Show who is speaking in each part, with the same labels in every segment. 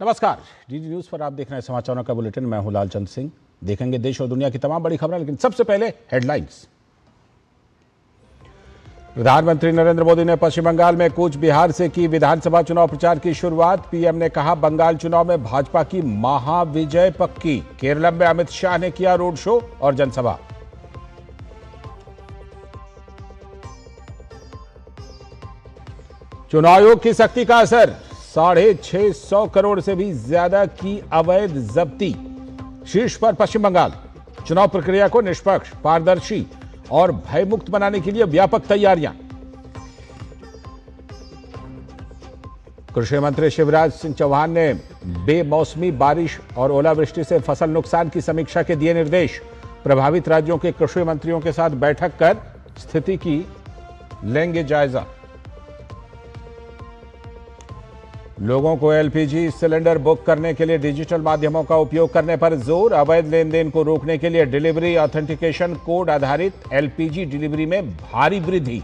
Speaker 1: नमस्कार, DD news पर आप देख रहे हैं समाचारों का बुलेटिन। मैं हूं लालचंद सिंह। देखेंगे देश और दुनिया की तमाम बड़ी खबरें, लेकिन सबसे पहले हेडलाइंस। प्रधानमंत्री नरेंद्र मोदी ने पश्चिम बंगाल में कूच बिहार से की विधानसभा चुनाव प्रचार की शुरुआत। पीएम ने कहा, बंगाल चुनाव में भाजपा की महाविजय पक्की। केरल में अमित शाह ने किया रोड शो और जनसभा। चुनाव आयोग की सख्ती का असर, 650 करोड़ से भी ज्यादा की अवैध जब्ती। शीर्ष पर पश्चिम बंगाल। चुनाव प्रक्रिया को निष्पक्ष, पारदर्शी और भयमुक्त बनाने के लिए व्यापक तैयारियां। कृषि मंत्री शिवराज सिंह चौहान ने बेमौसमी बारिश और ओलावृष्टि से फसल नुकसान की समीक्षा के दिए निर्देश। प्रभावित राज्यों के कृषि मंत्रियों के साथ बैठक कर स्थिति की लेंगे जायजा। लोगों को एलपीजी सिलेंडर बुक करने के लिए डिजिटल माध्यमों का उपयोग करने पर जोर। अवैध लेन देन को रोकने के लिए डिलीवरी ऑथेंटिकेशन कोड आधारित एलपीजी डिलीवरी में भारी वृद्धि।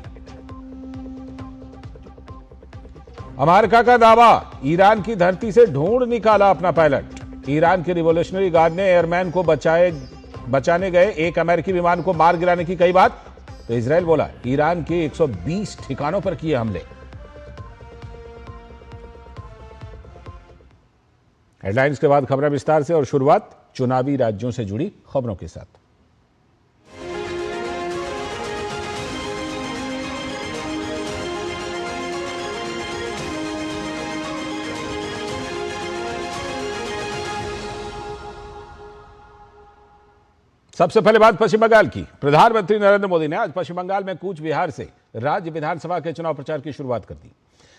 Speaker 1: अमेरिका का दावा, ईरान की धरती से ढूंढ निकाला अपना पायलट। ईरान के रिवॉल्यूशनरी गार्ड ने एयरमैन को बचाने गए एक अमेरिकी विमान को मार गिराने की कही बात, तो इजरायल बोला ईरान के 120 ठिकानों पर किए हमले। हेडलाइंस के बाद खबरें विस्तार से, और शुरुआत चुनावी राज्यों से जुड़ी खबरों के साथ। सबसे पहले बात पश्चिम बंगाल की। प्रधानमंत्री नरेंद्र मोदी ने आज पश्चिम बंगाल में कूच बिहार से राज्य विधानसभा के चुनाव प्रचार की शुरुआत कर दी।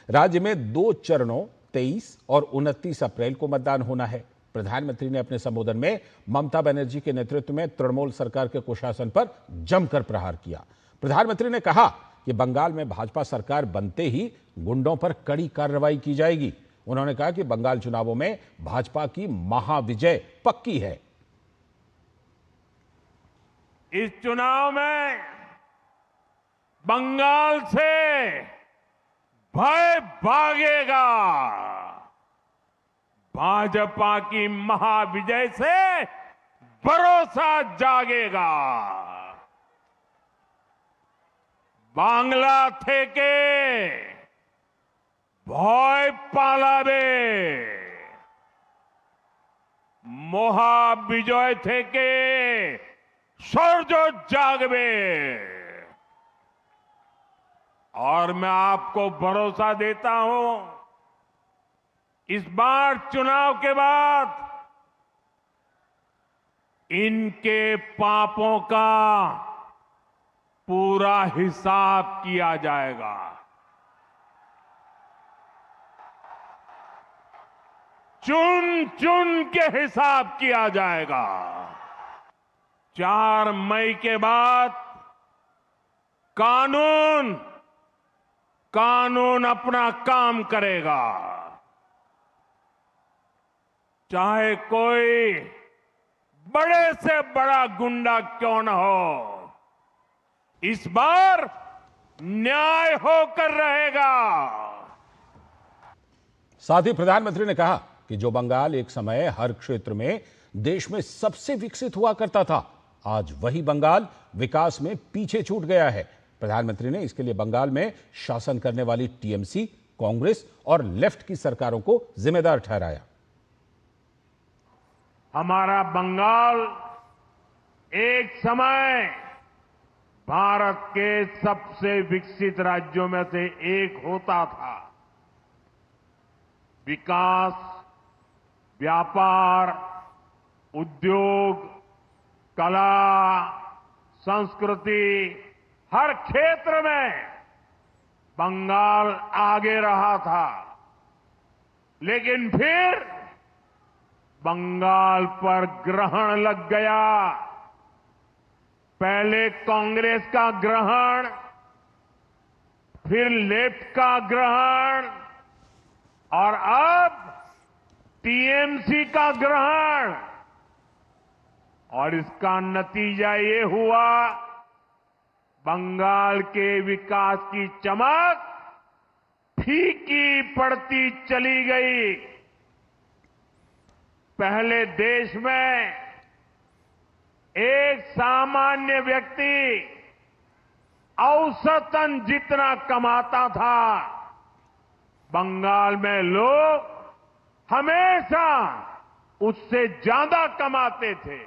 Speaker 1: राज्य में 2 चरणों 23 और 29 अप्रैल को मतदान होना है। प्रधानमंत्री ने अपने संबोधन में ममता बनर्जी के नेतृत्व में तृणमूल सरकार के कुशासन पर जमकर प्रहार किया। प्रधानमंत्री ने कहा कि बंगाल में भाजपा सरकार बनते ही गुंडों पर कड़ी कार्रवाई की जाएगी। उन्होंने कहा कि बंगाल चुनावों में भाजपा की महाविजय पक्की है।
Speaker 2: इस चुनाव में बंगाल से भय भागेगा। भाजपा की महाविजय से भरोसा जागेगा। बांग्ला থেকে ভয় পালাবে, মহাবিজয় থেকে शौर्य जागबे। और मैं आपको भरोसा देता हूं, इस बार चुनाव के बाद इनके पापों का पूरा हिसाब किया जाएगा। चुन चुन के हिसाब किया जाएगा। 4 मई के बाद कानून अपना काम करेगा। चाहे कोई बड़े से बड़ा गुंडा क्यों न हो, इस बार न्याय होकर रहेगा।
Speaker 1: साथ ही प्रधानमंत्री ने कहा कि जो बंगाल एक समय हर क्षेत्र में देश में सबसे विकसित हुआ करता था, आज वही बंगाल विकास में पीछे छूट गया है। प्रधानमंत्री ने इसके लिए बंगाल में शासन करने वाली टीएमसी, कांग्रेस और लेफ्ट की सरकारों को जिम्मेदार ठहराया।
Speaker 2: हमारा बंगाल एक समय भारत के सबसे विकसित राज्यों में से एक होता था। विकास, व्यापार, उद्योग, कला, संस्कृति, हर क्षेत्र में बंगाल आगे रहा था। लेकिन फिर बंगाल पर ग्रहण लग गया। पहले कांग्रेस का ग्रहण, फिर लेफ्ट का ग्रहण और अब टीएमसी का ग्रहण। और इसका नतीजा ये हुआ, बंगाल के विकास की चमक फीकी पड़ती चली गई। पहले देश में एक सामान्य व्यक्ति औसतन जितना कमाता था, बंगाल में लोग हमेशा उससे ज्यादा कमाते थे।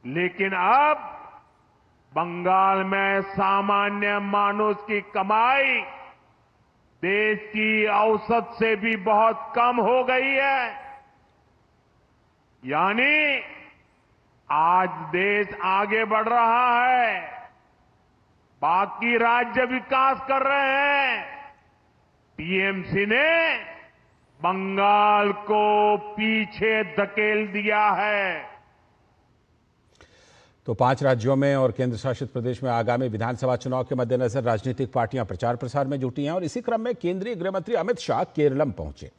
Speaker 2: लेकिन अब बंगाल में सामान्य मानुष की कमाई देश की औसत से भी बहुत कम हो गई है। यानी आज देश आगे बढ़ रहा है, बाकी राज्य विकास कर रहे हैं। टीएमसी ने बंगाल को पीछे धकेल दिया है।
Speaker 1: तो 5 राज्यों में और केंद्र शासित प्रदेश में आगामी विधानसभा चुनाव के मद्देनजर राजनीतिक पार्टियां प्रचार प्रसार में जुटी हैं और इसी क्रम में केंद्रीय गृह मंत्री अमित शाह केरलम पहुंचे।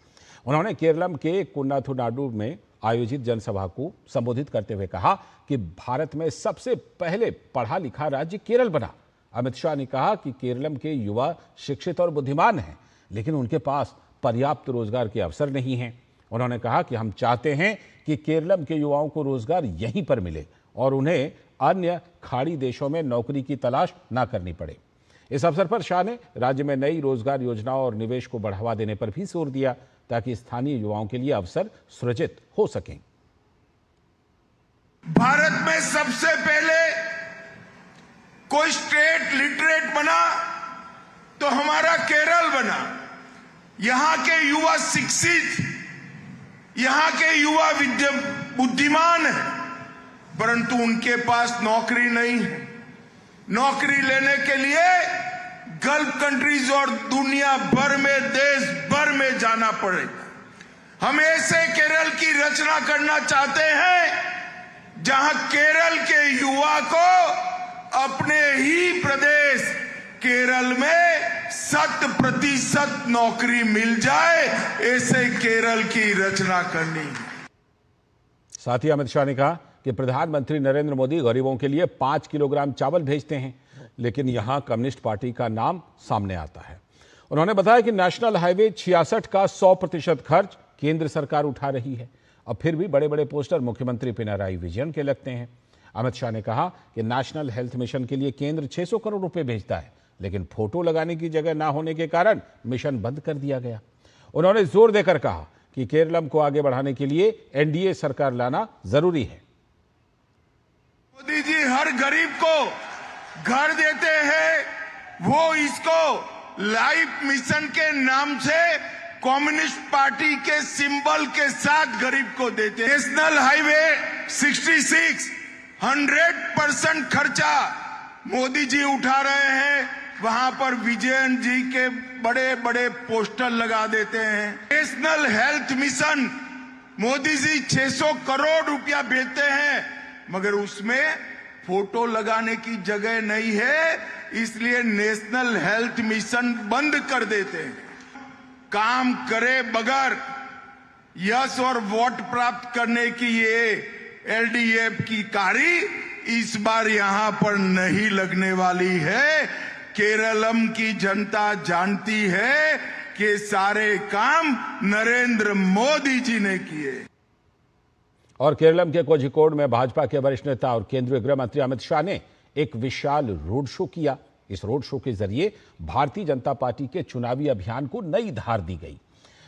Speaker 1: उन्होंने केरलम के कुन्नाथुनाडु में आयोजित जनसभा को संबोधित करते हुए कहा कि भारत में सबसे पहले पढ़ा लिखा राज्य केरल बना। अमित शाह ने कहा कि केरलम के युवा शिक्षित और बुद्धिमान हैं, लेकिन उनके पास पर्याप्त रोजगार के अवसर नहीं हैं। उन्होंने कहा कि हम चाहते हैं कि केरलम के युवाओं को रोजगार यहीं पर मिले और उन्हें अन्य खाड़ी देशों में नौकरी की तलाश न करनी पड़े। इस अवसर पर शाह ने राज्य में नई रोजगार योजनाओं और निवेश को बढ़ावा देने पर भी जोर दिया ताकि स्थानीय युवाओं के लिए अवसर सृजित हो सकें।
Speaker 3: भारत में सबसे पहले कोई स्टेट लिटरेट बना तो हमारा केरल बना। यहां के युवा शिक्षित, यहां के युवा बुद्धिमान है, परंतु उनके पास नौकरी नहीं है। नौकरी लेने के लिए गल्फ कंट्रीज और दुनिया भर में, देश भर में जाना पड़ेगा। हम ऐसे केरल की रचना करना चाहते हैं जहां केरल के युवा को अपने ही प्रदेश केरल में 100% नौकरी मिल जाए। ऐसे केरल की रचना करनी है।
Speaker 1: साथ ही अमित शाह ने कहा कि प्रधानमंत्री नरेंद्र मोदी गरीबों के लिए 5 किलोग्राम चावल भेजते हैं, लेकिन यहां कम्युनिस्ट पार्टी का नाम सामने आता है। उन्होंने बताया कि नेशनल हाईवे 66 का 100% खर्च केंद्र सरकार उठा रही है और फिर भी बड़े बड़े पोस्टर मुख्यमंत्री पिनाराई विजयन के लगते हैं। अमित शाह ने कहा कि नेशनल हेल्थ मिशन के लिए केंद्र 600 करोड़ रुपए भेजता है, लेकिन फोटो लगाने की जगह ना होने के कारण मिशन बंद कर दिया गया। उन्होंने जोर देकर कहा कि केरलम को आगे बढ़ाने के लिए एनडीए सरकार लाना जरूरी है।
Speaker 3: मोदी जी हर गरीब को घर देते हैं, वो इसको लाइफ मिशन के नाम से कम्युनिस्ट पार्टी के सिंबल के साथ गरीब को देते हैं। नेशनल हाईवे 66 100% खर्चा मोदी जी उठा रहे हैं। वहां पर विजयन जी के बड़े बड़े पोस्टर लगा देते हैं। National health mission Modi ji 600 crore रुपया भेजते हैं, मगर उसमें फोटो लगाने की जगह नहीं है, इसलिए नेशनल हेल्थ मिशन बंद कर देते हैं। काम करे बगैर यश और वोट प्राप्त करने की ये एलडीएफ की कारी इस बार यहां पर नहीं लगने वाली है। केरलम की जनता जानती है कि सारे काम नरेंद्र मोदी जी ने किए।
Speaker 1: और केरलम के कोझिकोड में भाजपा के वरिष्ठ नेता और केंद्रीय गृह मंत्री अमित शाह ने एक विशाल रोड शो किया। इस रोड शो के जरिए भारतीय जनता पार्टी के चुनावी अभियान को नई धार दी गई।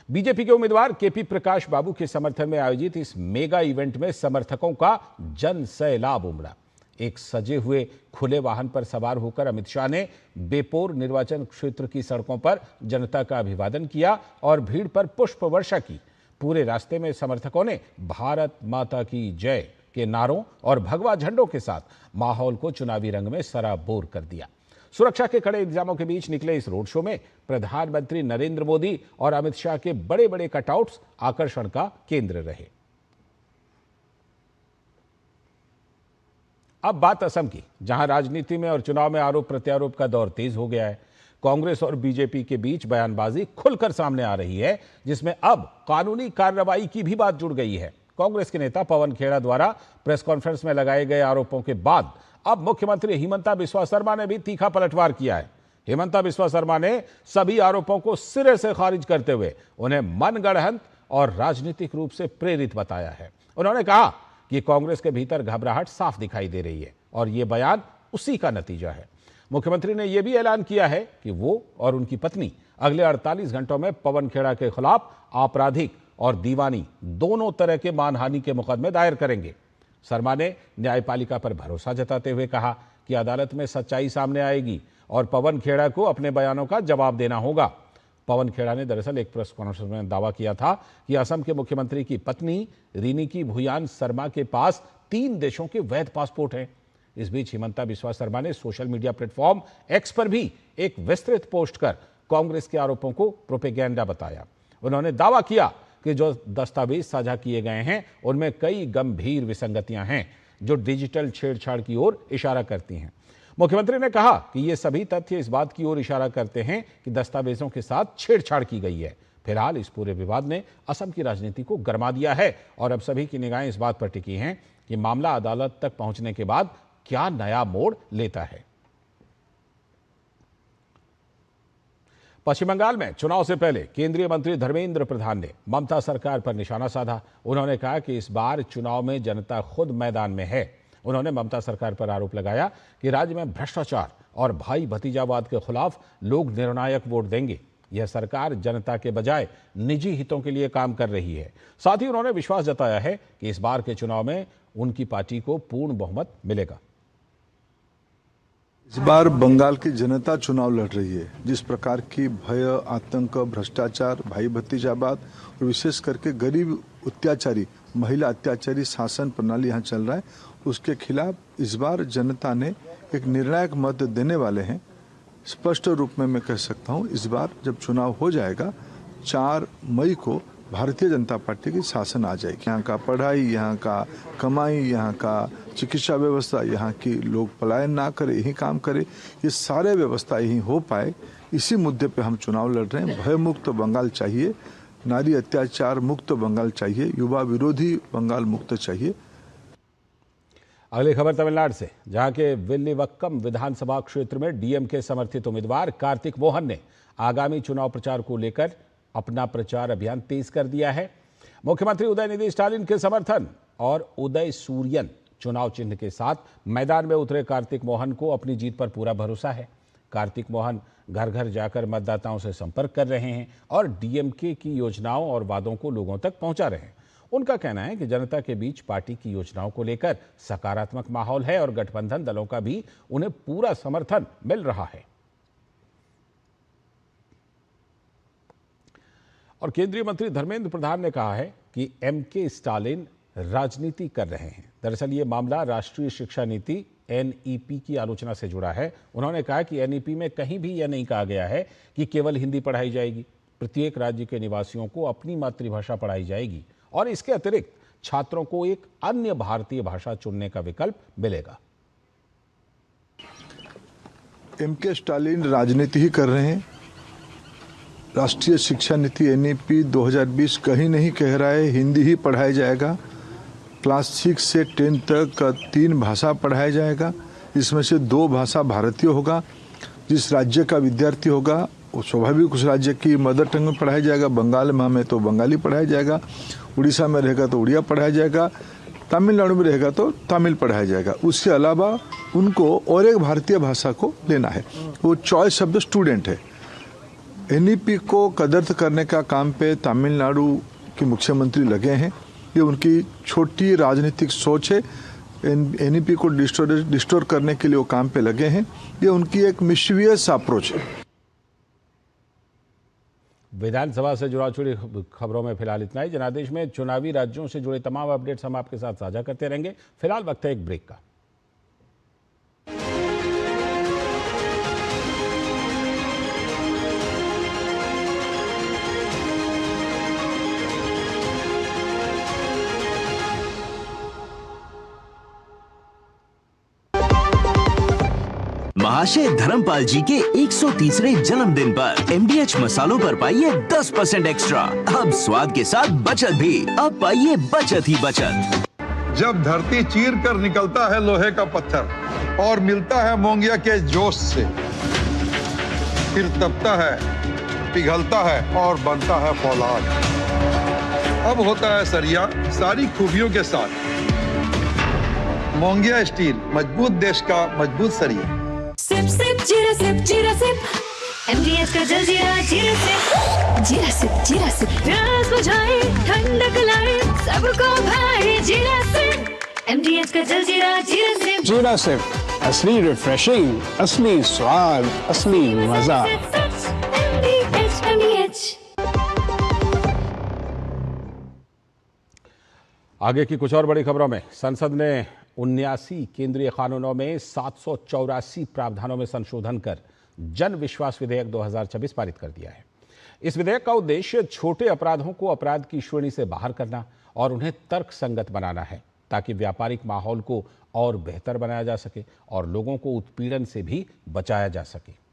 Speaker 1: बीजेपी के उम्मीदवार केपी प्रकाश बाबू के समर्थन में आयोजित इस मेगा इवेंट में समर्थकों का जन सैलाब उमड़ा। एक सजे हुए खुले वाहन पर सवार होकर अमित शाह ने बेपोर निर्वाचन क्षेत्र की सड़कों पर जनता का अभिवादन किया और भीड़ पर पुष्प वर्षा की। पूरे रास्ते में समर्थकों ने भारत माता की जय के नारों और भगवा झंडों के साथ माहौल को चुनावी रंग में सराबोर कर दिया। सुरक्षा के कड़े इंतजामों के बीच निकले इस रोड शो में प्रधानमंत्री नरेंद्र मोदी और अमित शाह के बड़े बड़े कटआउट्स आकर्षण का केंद्र रहे। अब बात असम की, जहां राजनीति में और चुनाव में आरोप प्रत्यारोप का दौर तेज हो गया है। कांग्रेस और बीजेपी के बीच बयानबाजी खुलकर सामने आ रही है, जिसमें अब कानूनी कार्रवाई की भी बात जुड़ गई है। कांग्रेस के नेता पवन खेड़ा द्वारा प्रेस कॉन्फ्रेंस में लगाए गए आरोपों के बाद अब मुख्यमंत्री हिमंता बिस्वा शर्मा ने भी तीखा पलटवार किया है। हिमंता बिस्वा शर्मा ने सभी आरोपों को सिरे से खारिज करते हुए उन्हें मनगढ़ंत और राजनीतिक रूप से प्रेरित बताया है। उन्होंने कहा कि कांग्रेस के भीतर घबराहट साफ दिखाई दे रही है और ये बयान उसी का नतीजा है। मुख्यमंत्री ने यह भी ऐलान किया है कि वो और उनकी पत्नी अगले 48 घंटों में पवन खेड़ा के खिलाफ आपराधिक और दीवानी दोनों तरह के मानहानि के मुकदमे दायर करेंगे। शर्मा ने न्यायपालिका पर भरोसा जताते हुए कहा कि अदालत में सच्चाई सामने आएगी और पवन खेड़ा को अपने बयानों का जवाब देना होगा। पवन खेड़ा ने दरअसल एक प्रेस कॉन्फ्रेंस में दावा किया था कि असम के मुख्यमंत्री की पत्नी रिनिकी भुयान शर्मा के पास 3 देशों के वैध पासपोर्ट हैं। इस बीच हिमंता बिस्वा शर्मा ने सोशल मीडिया प्लेटफॉर्म एक्स पर भी एक विस्तृत पोस्ट कर कांग्रेस के आरोपों को प्रोपेगेंडा बताया। उन्होंने दावा किया कि जो दस्तावेज साझा किए गए हैं उनमें कई गंभीर विसंगतियां हैं जो डिजिटल छेड़छाड़ की ओर इशारा करती हैं। मुख्यमंत्री ने कहा कि ये सभी तथ्य इस बात की ओर इशारा करते हैं कि दस्तावेजों के साथ छेड़छाड़ की गई है। फिलहाल इस पूरे विवाद ने असम की राजनीति को गरमा दिया है और अब सभी की निगाहें इस बात पर टिकी हैं कि मामला अदालत तक पहुंचने के बाद क्या नया मोड़ लेता है। पश्चिम बंगाल में चुनाव से पहले केंद्रीय मंत्री धर्मेंद्र प्रधान ने ममता सरकार पर निशाना साधा। उन्होंने कहा कि इस बार चुनाव में जनता खुद मैदान में है। उन्होंने ममता सरकार पर आरोप लगाया कि राज्य में भ्रष्टाचार और भाई भतीजावाद के खिलाफ लोग निर्णायक वोट देंगे। यह सरकार जनता के बजाय निजी हितों के लिए काम कर रही है। साथ ही उन्होंने विश्वास जताया है कि इस बार के चुनाव में उनकी पार्टी को पूर्ण बहुमत मिलेगा।
Speaker 4: इस बार बंगाल की जनता चुनाव लड़ रही है। जिस प्रकार की भय, आतंक, भ्रष्टाचार, भाई भतीजावाद और विशेष करके गरीब अत्याचारी, महिला अत्याचारी शासन प्रणाली यहाँ चल रहा है, उसके खिलाफ इस बार जनता ने एक निर्णायक मत देने वाले हैं। स्पष्ट रूप में मैं कह सकता हूँ, इस बार जब चुनाव हो जाएगा 4 मई को भारतीय जनता पार्टी की शासन आ जाएगी। यहाँ का पढ़ाई, यहाँ का कमाई, यहाँ का चिकित्सा व्यवस्था, यहाँ की लोग पलायन ना करे, यही काम करे, ये सारे व्यवस्था यही हो पाए, इसी मुद्दे पे हम चुनाव लड़ रहे हैं। भय मुक्त बंगाल चाहिए, नारी अत्याचार मुक्त बंगाल चाहिए, युवा विरोधी बंगाल मुक्त चाहिए।
Speaker 1: अगली खबर तमिलनाडु से, जहां के विल्लीवक्कम विधानसभा क्षेत्र में डीएमके समर्थित उम्मीदवार कार्तिक मोहन ने आगामी चुनाव प्रचार को लेकर अपना प्रचार अभियान तेज कर दिया है। मुख्यमंत्री उदयनिधि स्टालिन के समर्थन और उदय सूर्यन चुनाव चिन्ह के साथ मैदान में उतरे कार्तिक मोहन को अपनी जीत पर पूरा भरोसा है। कार्तिक मोहन घर घर जाकर मतदाताओं से संपर्क कर रहे हैं और डीएमके की योजनाओं और वादों को लोगों तक पहुंचा रहे हैं। उनका कहना है कि जनता के बीच पार्टी की योजनाओं को लेकर सकारात्मक माहौल है और गठबंधन दलों का भी उन्हें पूरा समर्थन मिल रहा है। और केंद्रीय मंत्री धर्मेंद्र प्रधान ने कहा है कि एमके स्टालिन राजनीति कर रहे हैं। दरअसल ये मामला राष्ट्रीय शिक्षा नीति एनईपी की आलोचना से जुड़ा है। उन्होंने कहा कि एनईपी में कहीं भी यह नहीं कहा गया है कि केवल हिंदी पढ़ाई जाएगी। प्रत्येक राज्य के निवासियों को अपनी मातृभाषा पढ़ाई जाएगी और इसके अतिरिक्त छात्रों को एक अन्य भारतीय भाषा चुनने का विकल्प मिलेगा।
Speaker 4: एमके स्टालिन राजनीति ही कर रहे हैं। राष्ट्रीय शिक्षा नीति एनईपी 2020 कहीं नहीं कह रहा है हिंदी ही पढ़ाया जाएगा। क्लास 6 से 10 तक 3 भाषा पढ़ाया जाएगा। इसमें से 2 भाषा भारतीय होगा। जिस राज्य का विद्यार्थी होगा वो स्वाभाविक उस राज्य की मदर टंग में पढ़ाया जाएगा। बंगाल में हमें तो बंगाली पढ़ाया जाएगा, उड़ीसा में रहेगा तो उड़िया पढ़ाया जाएगा, तमिलनाडु में रहेगा तो तमिल पढ़ाया जाएगा। उसके अलावा उनको और एक भारतीय भाषा को लेना है। वो चॉइस ऑफ द स्टूडेंट है। एनईपी को कदर्थ करने का काम पे तमिलनाडु के मुख्यमंत्री लगे हैं। ये उनकी छोटी राजनीतिक सोच है। एनईपी को डिस्टोर करने के लिए वो काम पे लगे हैं। ये उनकी एक मिस्चीवियस अप्रोच है।
Speaker 1: विधानसभा से जुड़ी खबरों में फिलहाल इतना ही। जनादेश में चुनावी राज्यों से जुड़े तमाम अपडेट्स हम आपके साथ साझा करते रहेंगे। फिलहाल वक्त है एक ब्रेक का।
Speaker 5: महाशय धर्मपाल जी के 130वें जन्मदिन पर एमडीएच मसालों पर पाइए 10% एक्स्ट्रा। अब स्वाद के साथ बचत भी। अब पाइए बचत ही बचत।
Speaker 6: जब धरती चीर कर निकलता है लोहे का पत्थर और मिलता है मोंगिया के जोश से, फिर तपता है, पिघलता है और बनता है फौलाद। अब होता है सरिया सारी खूबियों के साथ। मोंगिया स्टील, मजबूत देश का मजबूत सरिया।
Speaker 7: सिप सिप जीरा सिप MDH का जलजीरा जीरा सिप प्यास बुझाए ठंडक लाए सबको भाए जीरा सिप MDH का जलजीरा
Speaker 8: जीरा सिप असली रिफ्रेशिंग, असली स्वाद, असली मजा।
Speaker 7: MDH।
Speaker 1: आगे की कुछ और बड़ी खबरों में, संसद ने 79 केंद्रीय कानूनों में 784 प्रावधानों में संशोधन कर जन विश्वास विधेयक 2026 पारित कर दिया है। इस विधेयक का उद्देश्य छोटे अपराधों को अपराध की श्रेणी से बाहर करना और उन्हें तर्कसंगत बनाना है, ताकि व्यापारिक माहौल को और बेहतर बनाया जा सके और लोगों को उत्पीड़न से भी बचाया जा सके।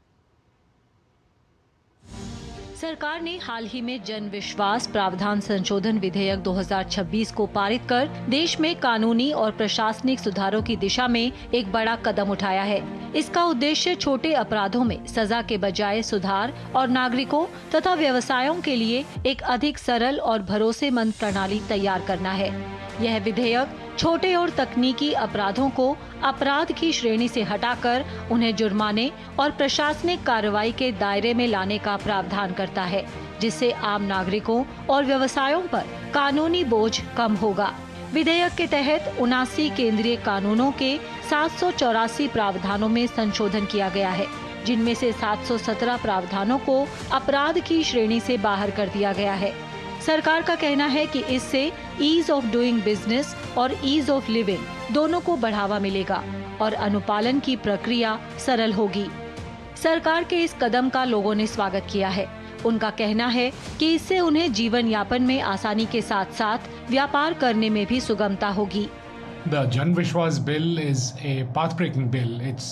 Speaker 9: सरकार ने हाल ही में जन विश्वास प्रावधान संशोधन विधेयक 2026 को पारित कर देश में कानूनी और प्रशासनिक सुधारों की दिशा में एक बड़ा कदम उठाया है। इसका उद्देश्य छोटे अपराधों में सजा के बजाय सुधार और नागरिकों तथा व्यवसायों के लिए एक अधिक सरल और भरोसेमंद प्रणाली तैयार करना है। यह विधेयक छोटे और तकनीकी अपराधों को अपराध की श्रेणी से हटाकर उन्हें जुर्माने और प्रशासनिक कार्रवाई के दायरे में लाने का प्रावधान करता है, जिससे आम नागरिकों और व्यवसायों पर कानूनी बोझ कम होगा। विधेयक के तहत 79 केंद्रीय कानूनों के 784 प्रावधानों में संशोधन किया गया है, जिनमें से 717 प्रावधानों को अपराध की श्रेणी से बाहर कर दिया गया है। सरकार का कहना है कि इससे ईज ऑफ डूइंग बिजनेस और ईज ऑफ लिविंग दोनों को बढ़ावा मिलेगा और अनुपालन की प्रक्रिया सरल होगी। सरकार के इस कदम का लोगों ने स्वागत किया है। उनका कहना है कि इससे उन्हें जीवन यापन में आसानी के साथ साथ व्यापार करने में भी सुगमता होगी।
Speaker 10: The Jan Vishwas bill is a path-breaking bill. It's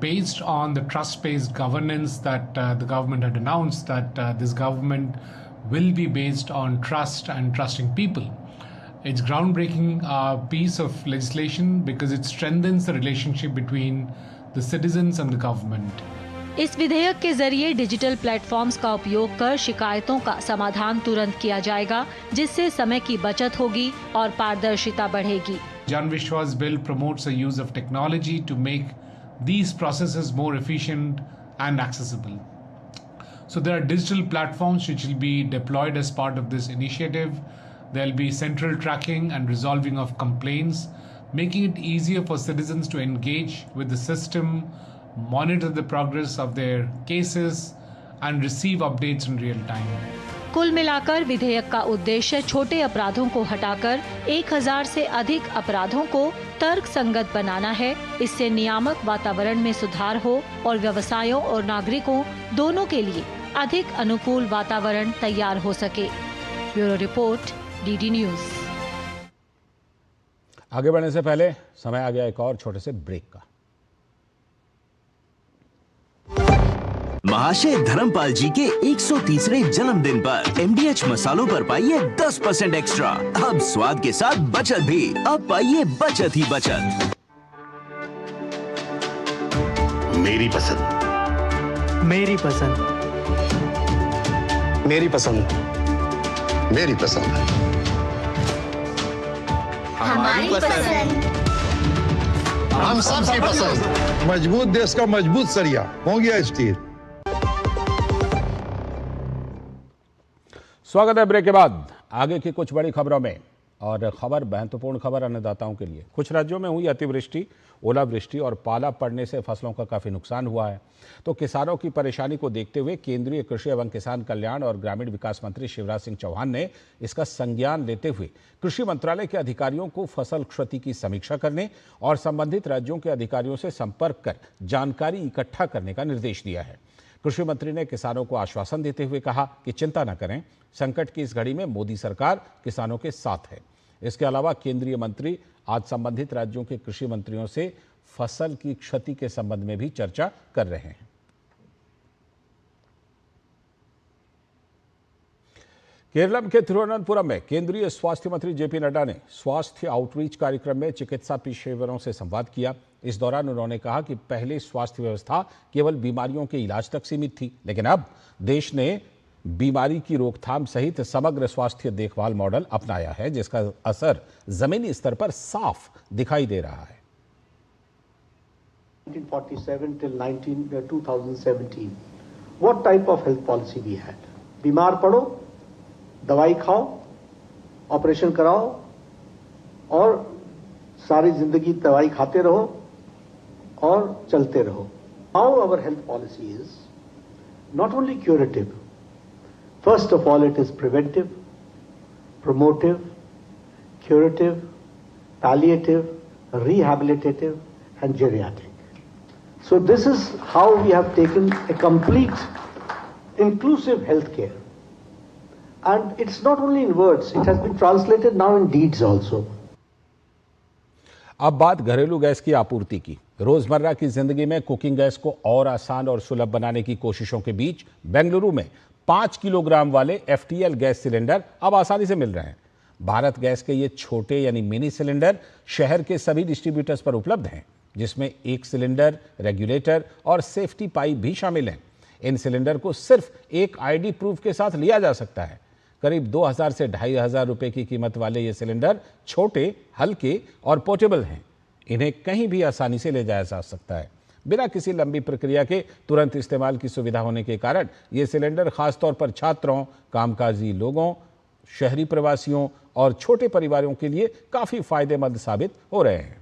Speaker 10: based on the trust-based governance that the government had announced that this government will be based on trust and trusting people. It's groundbreaking piece of legislation because it strengthens the relationship between the citizens and the government.
Speaker 9: इस विधेयक के जरिए digital platforms का उपयोग कर शिकायतों का समाधान तुरंत किया जाएगा, जिससे समय की बचत होगी और पारदर्शिता बढ़ेगी।
Speaker 10: Jan Vishwas bill promotes the use of technology to make these processes more efficient and accessible. So there are digital platforms which will be deployed as part of this initiative. There will be central tracking and resolving of complaints, making it easier for citizens to engage with the system, monitor the progress of their cases and receive updates in real time.
Speaker 9: कुल मिलाकर विधेयक का उद्देश्य छोटे अपराधों को हटाकर 1000 से अधिक अपराधों को तर्क संगत बनाना है। इससे नियामक वातावरण में सुधार हो और व्यवसायों और नागरिकों दोनों के लिए अधिक अनुकूल वातावरण तैयार हो सके। Bureau report, DD news.
Speaker 1: आगे बढ़ने से पहले समय आ गया एक और छोटे से ब्रेक का।
Speaker 5: महाशय धर्मपाल जी के 130वें जन्मदिन पर MDH मसालों पर पाइए 10% एक्स्ट्रा। अब स्वाद के साथ बचत भी। अब पाइए बचत ही बचत।
Speaker 11: मेरी पसंद,
Speaker 12: मेरी पसंद,
Speaker 11: मेरी पसंद, मेरी पसंद,
Speaker 7: हमारी पसंद,
Speaker 11: हम सबकी पसंद।
Speaker 6: मजबूत देश का मजबूत सरिया, मोंगिया स्टील।
Speaker 1: स्वागत है ब्रेक के बाद। आगे की कुछ बड़ी खबरों में, और खबर महत्वपूर्ण खबर अन्नदाताओं के लिए। कुछ राज्यों में हुई अतिवृष्टि, ओलावृष्टि और पाला पड़ने से फसलों का काफ़ी नुकसान हुआ है। तो किसानों की परेशानी को देखते हुए केंद्रीय कृषि एवं किसान कल्याण और ग्रामीण विकास मंत्री शिवराज सिंह चौहान ने इसका संज्ञान लेते हुए कृषि मंत्रालय के अधिकारियों को फसल क्षति की समीक्षा करने और संबंधित राज्यों के अधिकारियों से संपर्क कर जानकारी इकट्ठा करने का निर्देश दिया है। कृषि मंत्री ने किसानों को आश्वासन देते हुए कहा कि चिंता न करें, संकट की इस घड़ी में मोदी सरकार किसानों के साथ है। इसके अलावा केंद्रीय मंत्री आज संबंधित राज्यों के कृषि मंत्रियों से फसल की क्षति के संबंध में भी चर्चा कर रहे हैं। केरल के तिरुवनंतपुरम में केंद्रीय स्वास्थ्य मंत्री जेपी नड्डा ने स्वास्थ्य आउटरीच कार्यक्रम में चिकित्सा पेशेवरों से संवाद किया। इस दौरान उन्होंने कहा कि पहले स्वास्थ्य व्यवस्था केवल बीमारियों के इलाज तक सीमित थी, लेकिन अब देश ने बीमारी की रोकथाम सहित समग्र स्वास्थ्य देखभाल मॉडल अपनाया है, जिसका असर जमीनी स्तर पर साफ दिखाई दे रहा है।
Speaker 12: 1947 till 2017, what type of health policy we had? बीमार पड़ो, दवाई खाओ, ऑपरेशन कराओ और सारी जिंदगी दवाई खाते रहो और चलते रहो। Now our health policy is not only curative. First of all, it is preventive, promotive, curative, palliative, rehabilitative, and geriatric. So this is how we have taken a complete, inclusive healthcare. And it's not only in words, it has been translated now in deeds also.
Speaker 1: अब बात घरेलू gas की आपूर्ति की। रोजमर्रा की जिंदगी में कुकिंग गैस को और आसान और सुलभ बनाने की कोशिशों के बीच बेंगलुरु में 5 किलोग्राम वाले FTL गैस सिलेंडर अब आसानी से मिल रहे हैं। भारत गैस के ये छोटे यानी मिनी सिलेंडर शहर के सभी डिस्ट्रीब्यूटर्स पर उपलब्ध हैं, जिसमें एक सिलेंडर, रेगुलेटर और सेफ्टी पाइप भी शामिल हैं। इन सिलेंडर को सिर्फ एक ID प्रूफ के साथ लिया जा सकता है। करीब 2000 से 2500 रुपए की कीमत वाले ये सिलेंडर छोटे, हल्के और पोर्टेबल हैं। इन्हें कहीं भी आसानी से ले जाया जा सकता है। बिना किसी लंबी प्रक्रिया के तुरंत इस्तेमाल की सुविधा होने के कारण ये सिलेंडर खासतौर पर छात्रों, कामकाजी लोगों, शहरी प्रवासियों और छोटे परिवारों के लिए काफी फायदेमंद साबित हो रहे हैं।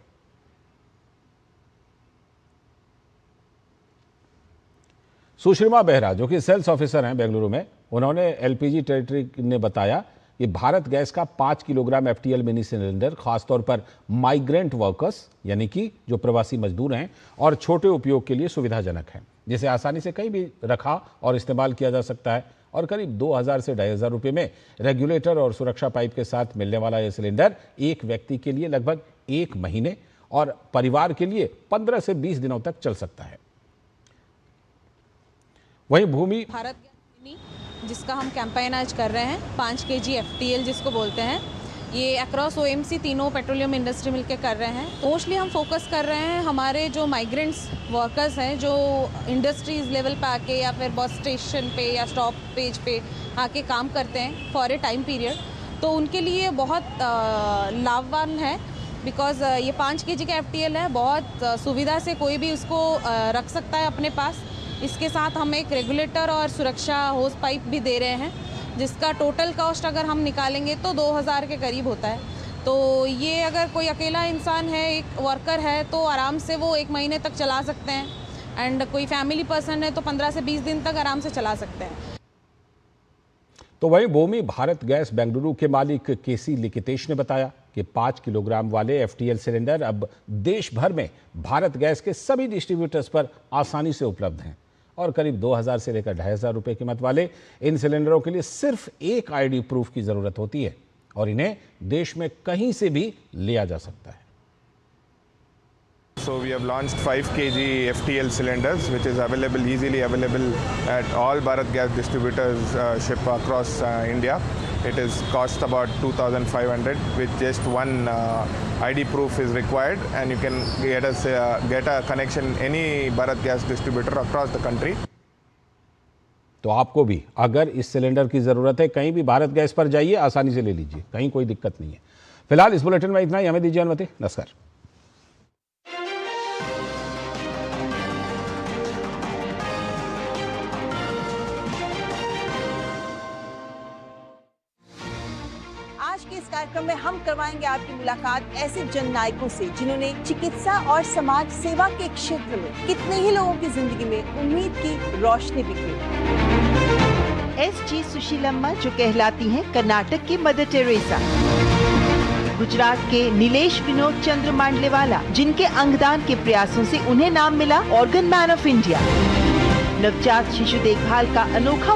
Speaker 1: सुषमा बेहरा, जो कि सेल्स ऑफिसर हैं बेंगलुरु में, उन्होंने LPG टेरिटरी ने बताया कि भारत गैस का 5 किलोग्राम FTL मिनी सिलेंडर खासतौर पर माइग्रेंट वर्कर्स यानी कि जो प्रवासी मजदूर हैं और छोटे उपयोग के लिए सुविधाजनक है, जिसे आसानी से कहीं भी रखा और इस्तेमाल किया जा सकता है। और करीब 2000 से 2500 रुपये में रेगुलेटर और सुरक्षा पाइप के साथ मिलने वाला यह सिलेंडर एक व्यक्ति के लिए लगभग 1 महीने और परिवार के लिए 15 से 20 दिनों तक चल सकता है। वहीं भूमि
Speaker 13: भारत जिसका हम कैंपेन आज कर रहे हैं 5 kg FTL जिसको बोलते हैं, ये अक्रॉस OMC तीनों पेट्रोलियम इंडस्ट्री मिलकर कर रहे हैं। मोस्टली हम फोकस कर रहे हैं हमारे जो माइग्रेंट्स वर्कर्स हैं, जो इंडस्ट्रीज लेवल पे आके या फिर बस स्टेशन पे या स्टॉप पेज पे आके काम करते हैं फॉर ए टाइम पीरियड, तो उनके लिए बहुत लाभवान है। बिकॉज ये 5 kg का FTL है, बहुत सुविधा से कोई भी उसको रख सकता है अपने पास। इसके साथ हम एक रेगुलेटर और सुरक्षा होस पाइप भी दे रहे हैं, जिसका टोटल कॉस्ट अगर हम निकालेंगे तो 2000 के करीब होता है। तो ये अगर कोई अकेला इंसान है, एक वर्कर है, तो आराम से वो 1 महीने तक चला सकते हैं। एंड कोई फैमिली पर्सन है तो 15 से 20 दिन तक आराम से चला सकते हैं।
Speaker 1: तो वहीं भूमि भारत गैस बेंगलुरु के मालिक KC लिखितेश ने बताया कि 5 किलोग्राम वाले FTL सिलेंडर अब देश भर में भारत गैस के सभी डिस्ट्रीब्यूटर्स पर आसानी से उपलब्ध हैं और करीब 2000 से लेकर 2500 रुपए कीमत वाले इन सिलेंडरों के लिए सिर्फ एक ID प्रूफ की जरूरत होती है और इन्हें देश में कहीं से भी लिया जा सकता है।
Speaker 14: So we have launched 5 kg FTL cylinders, which is easily available at all Bharat Gas distributors ship across India. It is cost about 2,500, with just one ID proof is required, and you can get a connection any Bharat Gas distributor across the country.
Speaker 1: तो आपको भी अगर इस cylinder की जरूरत है, कहीं भी भारत गैस पर जाइए, आसानी से ले लीजिए, कहीं कोई दिक्कत नहीं है। फिलहाल इस बुलेटिन में इतना ही, हमें दीजिए अनुमति। नमस्कार।
Speaker 15: इस कार्यक्रम में हम करवाएंगे आपकी मुलाकात ऐसे जन नायकों से जिन्होंने चिकित्सा और समाज सेवा के क्षेत्र में कितने ही लोगों की जिंदगी में उम्मीद की रोशनी बिखेरी।
Speaker 16: SG सुशीलम्मा, जो कहलाती हैं कर्नाटक की मदर टेरेसा। गुजरात के नीलेश विनोद चंद्र मांडलेवाला, जिनके अंगदान के प्रयासों से उन्हें नाम मिला ऑर्गन मैन ऑफ इंडिया। नवजात शिशु देखभाल का अनोखा